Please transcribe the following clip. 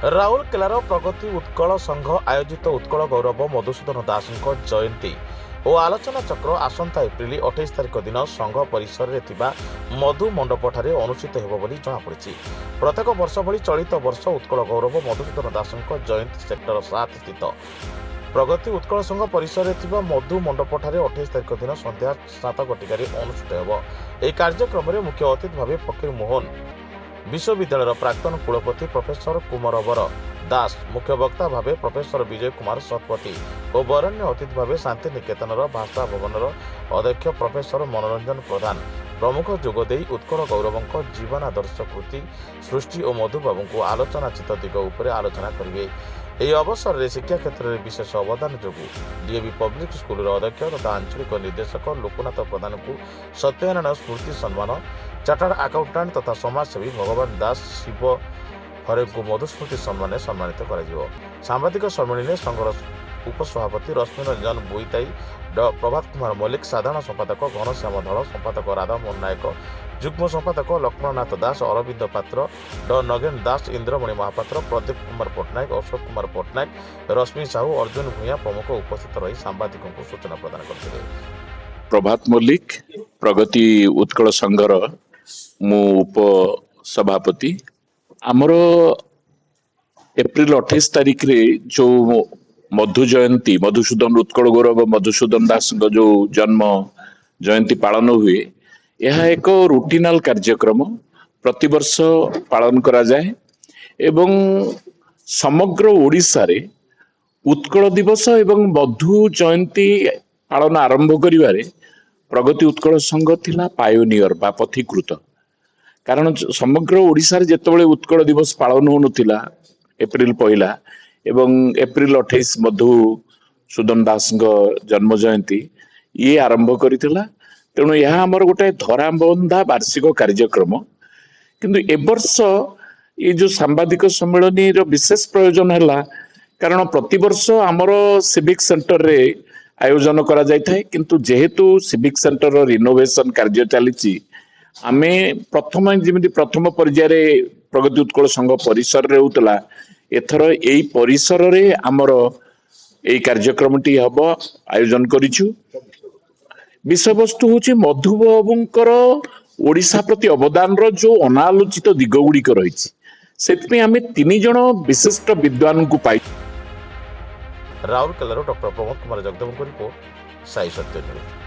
ରାଉରକେଲାର ପ୍ରଗତି ଉତ୍କଳ ସଂଘ ଆୟୋଜିତ ଉତ୍କଳ ଗୌରବ ମଧୁସୂଦନ ଦାସଙ୍କ ଜୟନ୍ତୀ ଓ ଆଲୋଚନା ଚକ୍ର ଆସନ୍ତା ଏପ୍ରିଲ 28 ତାରିଖ ଦିନ ସଂଘ ପରିସରରେ ଥିବା ମଧୁ ମଣ୍ଡପଠାରେ ଅନୁଷ୍ଠିତ ହେବ ବୋଲି ଜଣାପଡ଼ିଛି। ପ୍ରତ୍ୟେକ ବର୍ଷ ଭଳି ଚଳିତ ବର୍ଷ ଉତ୍କଳ ଗୌରବ ମଧୁସୂଦନ ଦାସଙ୍କ ଜୟନ୍ତୀ ସେକ୍ଟର 7 ସ୍ଥିତ ପ୍ରଗତି ଉତ୍କଳ ସଂଘ ପରିସରରେ ଥିବା ମଧୁ ମଣ୍ଡପଠାରେ 28 ତାରିଖ ଦିନ ସନ୍ଧ୍ୟା 7 ଘଟିକାରେ ଅନୁଷ୍ଠିତ ହେବ। ଏହି କାର୍ଯ୍ୟକ୍ରମରେ ମୁଖ୍ୟ ଅତିଥି ଭାବେ ଫକୀର ମୋହନ विश्वविद्यालय प्राक्तन कुलपति प्रोफेसर कुमरवर दास, मुख्य वक्ता भावे प्रोफेसर विजय कुमार शतपथी और बरण्य अतिथि भावे शांति निकेतन भाषा भवन अध्यक्ष प्रोफेसर मनोरंजन प्रधान प्रमुख जोगदे उत्कल गौरवों जीवन आदर्श कृति सृष्टि और मधुबाबू को आलोचनाचित दिग उपर आलोचना करेंगे। यह अवसर में शिक्षा क्षेत्र में विशेष अवदान जो डीएवी पब्लिक स्कूल अध्यक्ष तथा आंचलिक निर्देशक लोकनाथ प्रधान को सत्यनारायण स्मृति सम्मान, चार्टार्ड अकाउंटेंट तथा समाजसेवी भगवान दास शिव हरे को मधुस्मृति सम्मान सम्मानित कर सांबादिक सम्मेलन में संघर उपसभापति रश्मि रंजन बोईताई, प्रभात कुमार मल्लिक, साधारण संपादक घनश्याम धल, संपादक राधामोहन नायक, जुग्म संपादक लक्ष्मणनाथ दास, अरविंद पात्र, नगेन दास, इंद्रमणि महापात्र, प्रदीप कुमार पट्टनायक, अशोक कुमार पट्टनायक, रश्मि साहू, अर्जुन भूया प्रमुख उपस्थित रही सांबादिकों को सूचना प्रदान करते। प्रभात मल्लिक, प्रगति उत्कल संघर मु उपसभापति। आमर एप्रिल 28 तारिख रे जो मधु जयंती मधुसूदन उत्कल गौरव मधुसूदन दास जो जन्म जयंती पालन हुए, यह एक रूटीनाल कार्यक्रम प्रतिवर्ष पालन करा जाए एवं समग्र ओडिशा रे उत्कल दिवस एवं मधु जयंती पालन आरंभ करिवारे प्रगति उत्कल संघ थिला पायोनियर बा पथिकृत। कारण समग्र ओडिशा रे जेतेबेले उत्कल दिवस पालन होनुथिला एप्रिल पहिला एवं एप्रिल 28 मधुसूदन दास जन्म जयंती ये आरंभ करिथिला। तेणु यह आमर गोटे धराबंधा वार्षिक कार्यक्रम। किंतु ए वर्ष ये जो सांबादिक सम्मेलन रो विशेष प्रयोजन है कारण प्रति वर्ष आमर सिविक सेंटर रे आयोजन करा जाय थाए, किंतु जेहेतु सिविक सेंटर रो रिनोवेशन कार्य चली आमे प्रथम पर्याय प्रगति उत्कल संघ परिसर रे होतला, एथर एई परिसर रे आमर एई कार्यक्रमटी हब आयोजन करिछु। विषय वस्तु होची मधुबाबूंकर ओडिशा प्रति अवदान रो जो अनालोचित दिग गुड़िक रही, सेतपे आमे 3 जण विशिष्ट विद्वान को पाई। राउरकेला डॉक्टर प्रमोद कुमार जगदेव को रिपोर्ट साई सत्य न्यूज।